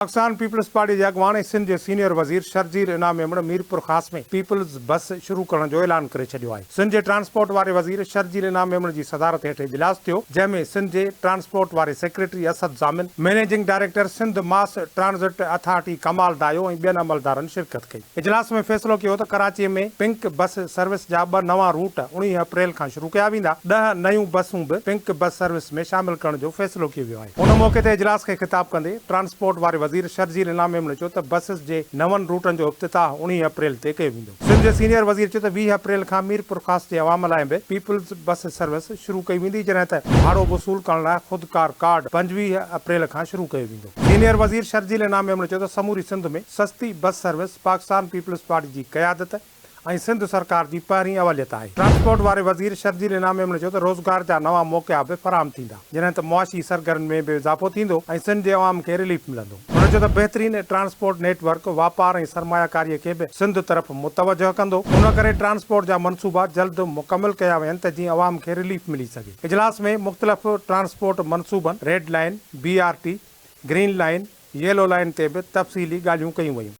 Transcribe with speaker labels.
Speaker 1: Pakistan peoples party जे अॻवान सिंध जे senior वज़ीर शर्जील इनाम मेमण मीरपुर ख़ास में पीपल्स बस शुरू करण जो ऐलान करे छॾियो आहे। सिंध जे ट्रांसपोर्ट वारे वज़ीर शर्जील इनाम मेमण जी सदारत हेठि इजलास थियो, जंहिंमें सिंध जे ट्रांसपोर्ट वारे secretary Asad Zamin, managing director Sindh mass transit authority Kamal Dayo ऐं ॿियनि अमलदारनि शिरकत कई। इजलास में फ़ैसिलो कयो त कराची में पिंक बस सर्विस जा 2 नवां रूट 19 अप्रैल खां शुरू कया वेंदा। 10 नयूं बसूं बि पिंक बस सर्विस में शामिल करण जो फ़ैसिलो कयो वियो आहे। उन मौक़े ते इजलास खे ख़िताब कंदे ट्रांसपोर्ट वारे वज़ीर शर्जील इनाम मेमण चयो त बसिस जे नवनि रूटनि जो इफ़्तिताह 19 अप्रैल ते कयो वेंदो। सिंध जे सीनियर वज़ीर चयो त 20 अप्रैल खां मीरपुर ख़ास जे अवाम लाइ बि पीपल्स बस सर्विस शुरू कई वेंदी, जॾहिं त भाड़ो वसूल करण लाइ ख़ुदकार कार्ड 25 अप्रैल खां शुरू कयो वेंदो। सीनियर वज़ीर शर्जील इनाम मेमण चयो त समूरी सिंध में सस्ती bus service Pakistan peoples party जी क़यादत ऐं सिंध सरकार जी पहिरीं अवलियत आहे। ट्रांसपोर्ट वारे वज़ीर शर्जील इनाम मेमण चयो त रोज़गार जा नवां मौक़ा बि फराहम थींदा, जॾहिं त मुआशी सरगर्मी में बि इज़ाफ़ो थींदो ऐं सिंध जे अवाम खे रिलीफ मिलंदो। हुन चयो त बहितरीन ट्रांसपोर्ट नेटवर्क वापार ऐं सरमायाकारीअ खे बि सिंध तरफ़ मुतवजह कंदो। उन करे ट्रांसपोर्ट जा मनसूबा जल्द मुकमिल कया वञनि त जीअं अवाम खे रिलीफ मिली सघे। इजलास में मुख़्तलिफ़ ट्रांसपोर्ट मनसूबनि red line, BRT, green line, yellow line ते बि तफ़सीली ॻाल्हियूं कयूं वयूं।